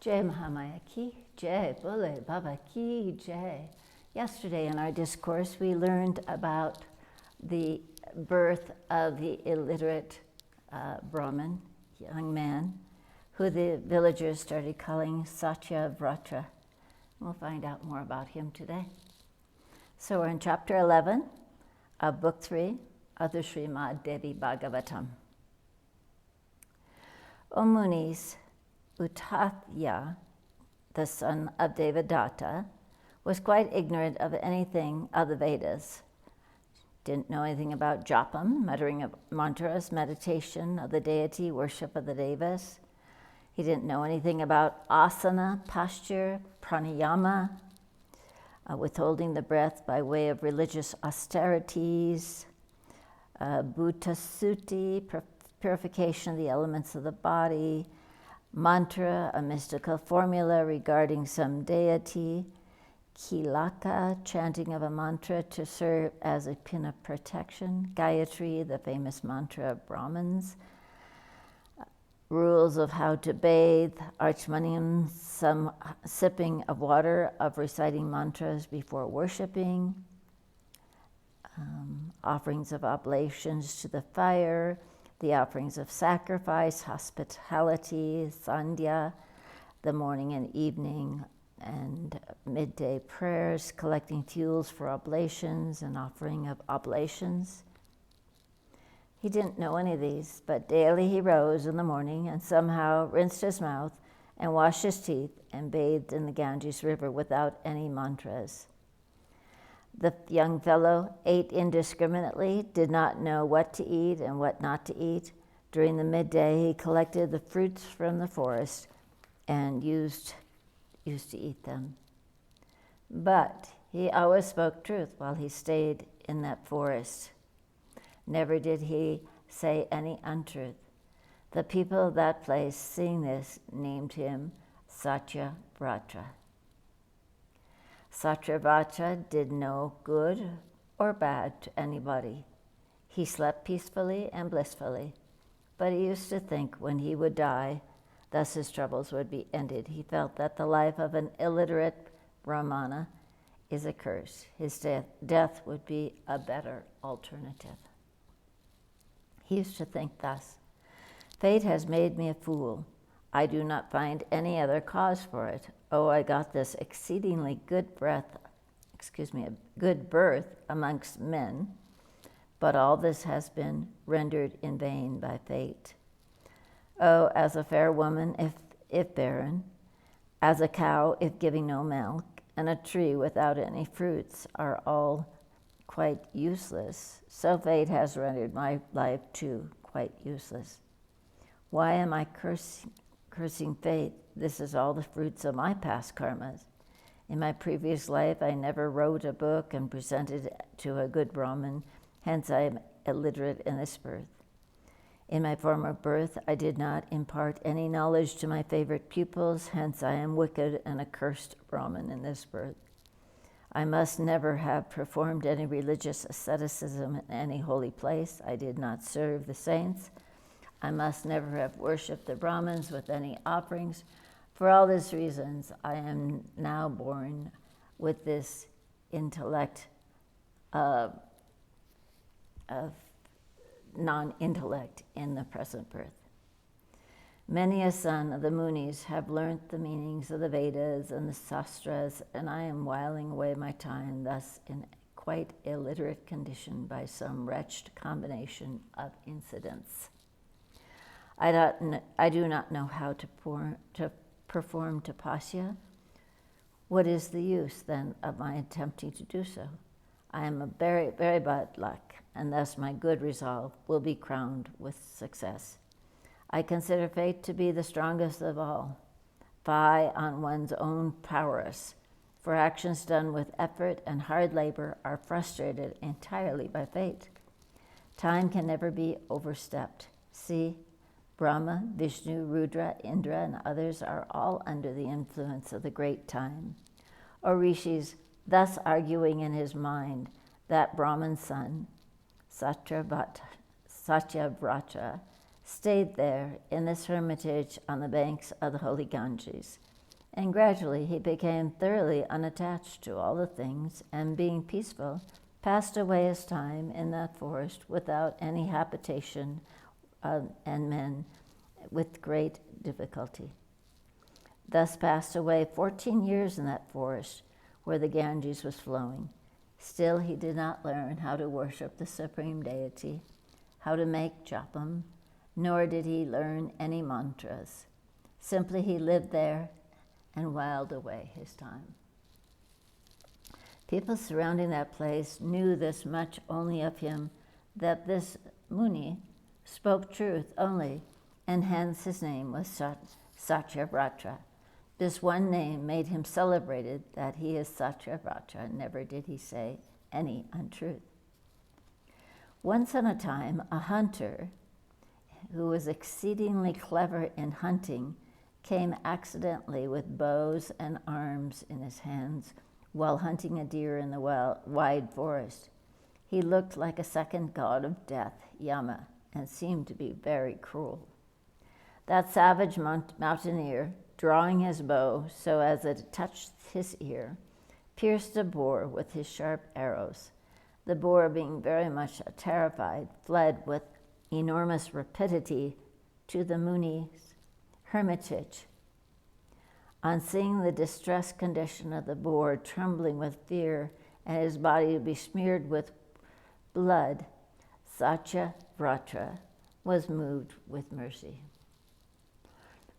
Jai Mahamaya ki Jai, Bole Baba ki Jai. Yesterday in our discourse we learned about the birth of the illiterate Brahmin, young man, who the villagers started calling Satyavrata. We'll find out more about him today. So we're in chapter 11 of book 3 of the Srimad Devi Bhagavatam. O Munis, Uttatya, the son of Devadatta, was quite ignorant of anything of the Vedas. Didn't know anything about japam, muttering of mantras, meditation of the deity, worship of the devas. He didn't know anything about asana, posture, pranayama, withholding the breath by way of religious austerities, bhuta-sutti, purification of the elements of the body, mantra, a mystical formula regarding some deity, kilaka, chanting of a mantra to serve as a pin of protection, Gayatri, the famous mantra of Brahmins, rules of how to bathe, archmaniam, some sipping of water, of reciting mantras before worshiping, offerings of oblations to the fire, the offerings of sacrifice, hospitality, sandhya, the morning and evening and midday prayers, collecting fuels for oblations and offering of oblations. He didn't know any of these, but daily he rose in the morning and somehow rinsed his mouth and washed his teeth and bathed in the Ganges River without any mantras. The young fellow ate indiscriminately, did not know what to eat and what not to eat. During the midday, he collected the fruits from the forest and used to eat them. But he always spoke truth while he stayed in that forest. Never did he say any untruth. The people of that place, seeing this, named him Satyavrata. Satyavrata did no good or bad to anybody. He slept peacefully and blissfully, but he used to think when he would die, thus his troubles would be ended. He felt that the life of an illiterate Brahmana is a curse. His death would be a better alternative. He used to think thus: fate has made me a fool. I do not find any other cause for it. Oh, I got this exceedingly good birth amongst men, but all this has been rendered in vain by fate. Oh, as a fair woman, if barren, as a cow, if giving no milk, and a tree without any fruits are all quite useless, so fate has rendered my life too quite useless. Why am I cursing fate? This is all the fruits of my past karmas. In my previous life, I never wrote a book and presented it to a good Brahmin, hence I am illiterate in this birth. In my former birth, I did not impart any knowledge to my favorite pupils, hence I am wicked and accursed Brahmin in this birth. I must never have performed any religious asceticism in any holy place. I did not serve the saints. I must never have worshipped the Brahmins with any offerings. For all these reasons, I am now born with this intellect of non-intellect in the present birth. Many a son of the Munis have learnt the meanings of the Vedas and the Sastras, and I am whiling away my time thus in quite illiterate condition by some wretched combination of incidents. I do not know how to perform tapasya. What is the use, then, of my attempting to do so? I am a very, very bad luck, and thus my good resolve will be crowned with success. I consider fate to be the strongest of all. Fie on one's own prowess, for actions done with effort and hard labor are frustrated entirely by fate. Time can never be overstepped. See, Brahma, Vishnu, Rudra, Indra, and others are all under the influence of the great time. O rishis, thus arguing in his mind, that Brahmin son, Satyavrata, stayed there in this hermitage on the banks of the holy Ganges. And gradually he became thoroughly unattached to all the things, and being peaceful, passed away his time in that forest without any habitation and men, with great difficulty. Thus passed away 14 years in that forest where the Ganges was flowing. Still he did not learn how to worship the Supreme Deity, how to make japam, nor did he learn any mantras. Simply he lived there and whiled away his time. People surrounding that place knew this much only of him, that this Muni spoke truth only, and hence his name was Satyavrata. This one name made him celebrated, that he is Satyavrata. Never did he say any untruth. Once on a time, a hunter who was exceedingly clever in hunting came accidentally with bows and arms in his hands while hunting a deer in the wide forest. He looked like a second god of death, Yama, and seemed to be very cruel. That savage mountaineer, drawing his bow so as it touched his ear, pierced a boar with his sharp arrows. The boar, being very much terrified, fled with enormous rapidity to the Muni's hermitage. On seeing the distressed condition of the boar, trembling with fear, and his body besmeared with blood, Satyavrata was moved with mercy.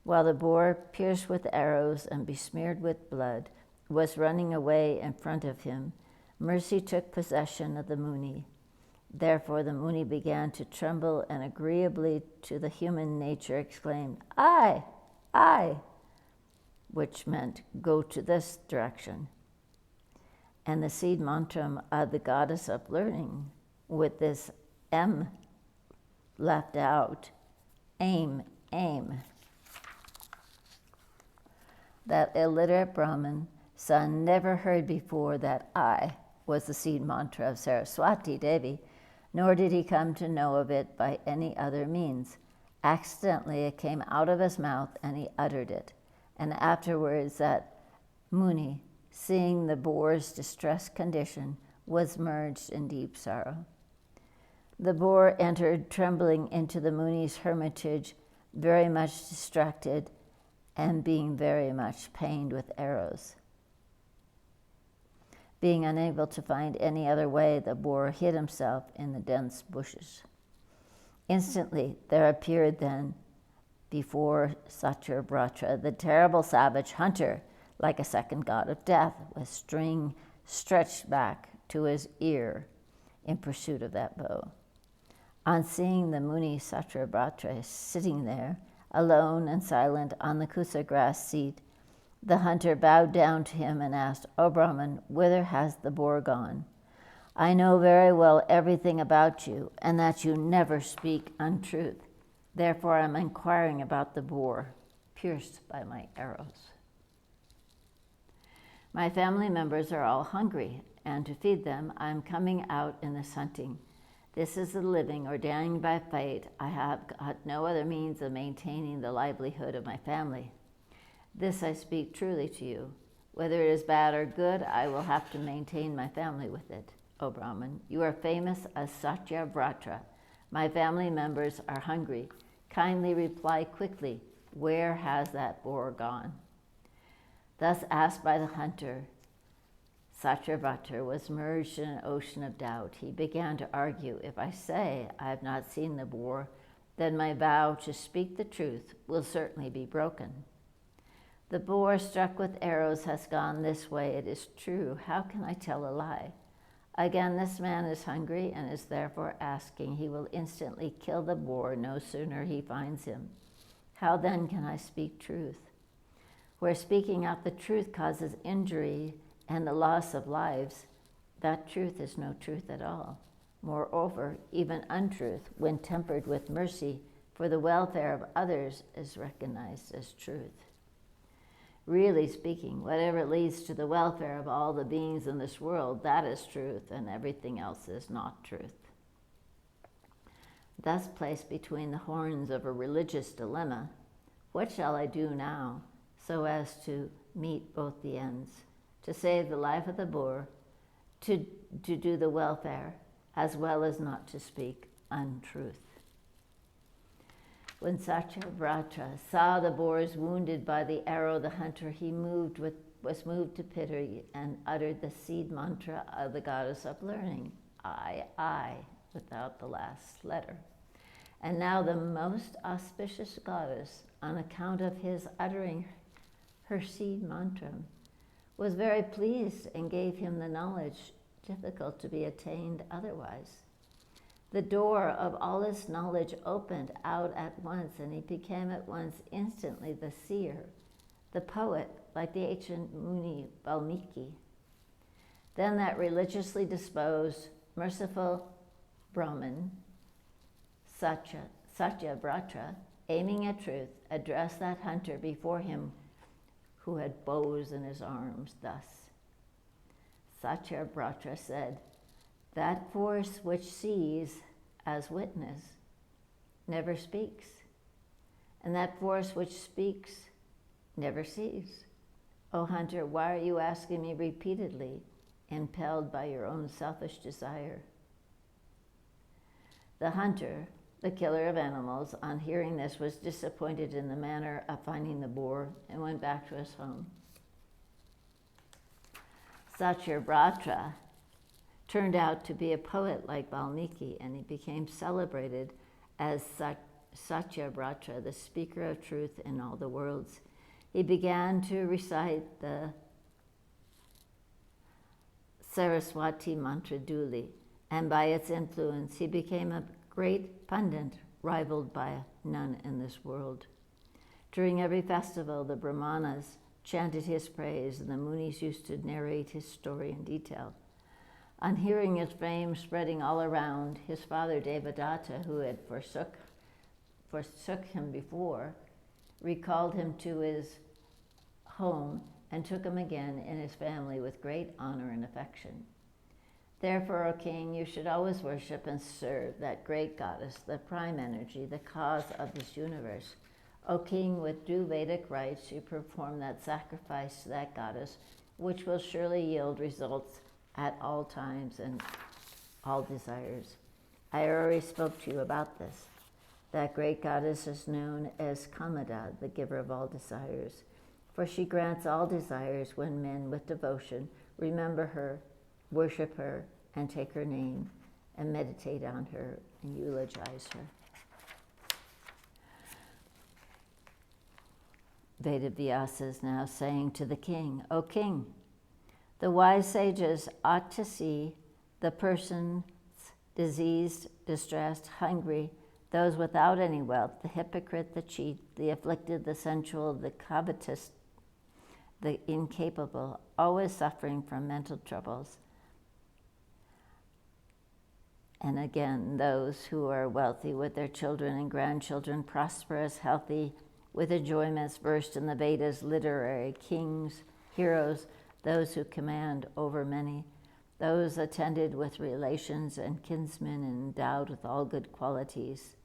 While the boar, pierced with arrows and besmeared with blood, was running away in front of him, mercy took possession of the Muni. Therefore the Muni began to tremble and agreeably to the human nature exclaimed, I, which meant go to this direction. And the seed mantra of the goddess of learning, with this M left out, aim. That illiterate Brahmin son never heard before that I was the seed mantra of Saraswati Devi, nor did he come to know of it by any other means. Accidentally it came out of his mouth and he uttered it. And afterwards that Muni, seeing the boar's distressed condition, was merged in deep sorrow. The boar entered trembling into the Muni's hermitage, very much distracted and being very much pained with arrows. Being unable to find any other way, the boar hid himself in the dense bushes. Instantly there appeared then before Satyavrata the terrible savage hunter, like a second god of death, with string stretched back to his ear in pursuit of that bow. On seeing the Muni Satyavrata sitting there, alone and silent on the kusa grass seat, the hunter bowed down to him and asked, O Brahman, whither has the boar gone? I know very well everything about you, and that you never speak untruth. Therefore I am inquiring about the boar, pierced by my arrows. My family members are all hungry, and to feed them I am coming out in this hunting. This is the living ordained by fate. I have got no other means of maintaining the livelihood of my family. This I speak truly to you. Whether it is bad or good, I will have to maintain my family with it. O Brahman, you are famous as Satyavrata. My family members are hungry. Kindly reply quickly, where has that boar gone? Thus asked by the hunter, Satyavrata was merged in an ocean of doubt. He began to argue, if I say I have not seen the boar, then my vow to speak the truth will certainly be broken. The boar struck with arrows has gone this way, it is true. How can I tell a lie? Again, this man is hungry and is therefore asking. He will instantly kill the boar no sooner he finds him. How then can I speak truth? Where speaking out the truth causes injury and the loss of lives, that truth is no truth at all. Moreover, even untruth, when tempered with mercy for the welfare of others, is recognized as truth. Really speaking, whatever leads to the welfare of all the beings in this world, that is truth, and everything else is not truth. Thus placed between the horns of a religious dilemma, what shall I do now so as to meet both the ends, to save the life of the boar, to do the welfare, as well as not to speak untruth. When Satyavrata saw the boars wounded by the arrow, the hunter, was moved to pity and uttered the seed mantra of the goddess of learning, I, without the last letter. And now the most auspicious goddess, on account of his uttering her seed mantra, was very pleased and gave him the knowledge difficult to be attained otherwise. The door of all his knowledge opened out at once, and he became at once instantly the seer, the poet, like the ancient Muni Valmiki. Then that religiously disposed, merciful Brahmin, Satyavrata, aiming at truth, addressed that hunter before him who had bows in his arms thus. Satyavrata said, "That force which sees as witness never speaks, and that force which speaks never sees. O hunter, why are you asking me repeatedly, impelled by your own selfish desire?" The hunter, the killer of animals, on hearing this, was disappointed in the manner of finding the boar and went back to his home. Satyavrata turned out to be a poet like Valmiki, and he became celebrated as Satyavrata, the speaker of truth in all the worlds. He began to recite the Saraswati mantra duly, and by its influence he became a great pundit, rivaled by none in this world. During every festival, the Brahmanas chanted his praise, and the Munis used to narrate his story in detail. On hearing his fame spreading all around, his father Devadatta, who had forsook him before, recalled him to his home and took him again in his family with great honor and affection. Therefore, O king, you should always worship and serve that great goddess, the prime energy, the cause of this universe. O king, with due Vedic rites, you perform that sacrifice to that goddess, which will surely yield results at all times and all desires. I already spoke to you about this. That great goddess is known as Kamada, the giver of all desires, for she grants all desires when men with devotion remember her, worship her, and take her name, and meditate on her and eulogize her. Vedavyasa is now saying to the king, O king, the wise sages ought to see the persons diseased, distressed, hungry, those without any wealth, the hypocrite, the cheat, the afflicted, the sensual, the covetous, the incapable, always suffering from mental troubles. And again, those who are wealthy with their children and grandchildren, prosperous, healthy, with enjoyments, versed in the Vedas, literary, kings, heroes, those who command over many, those attended with relations and kinsmen and endowed with all good qualities.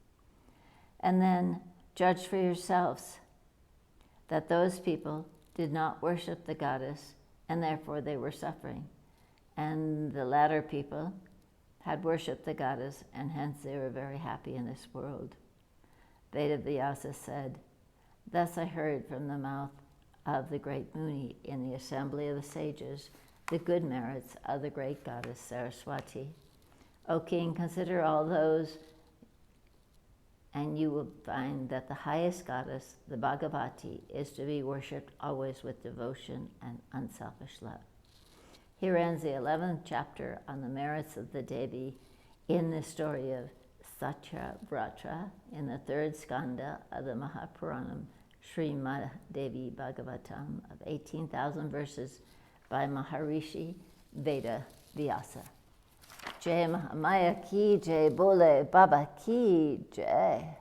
And then judge for yourselves that those people did not worship the goddess, and therefore they were suffering. And the latter people had worshipped the goddess, and hence they were very happy in this world. Vedavyasa said, "Thus I heard from the mouth of the great Muni in the assembly of the sages the good merits of the great goddess Saraswati. O king, consider all those, and you will find that the highest goddess, the Bhagavati, is to be worshipped always with devotion and unselfish love." Here ends the 11th chapter on the merits of the Devi in the story of Satyavrata in the 3rd skanda of the Mahapuranam, Srimad Devi Bhagavatam of 18,000 verses by Maharishi Vedavyasa. Jai Mahamaya ki jai, bole Baba ki jai.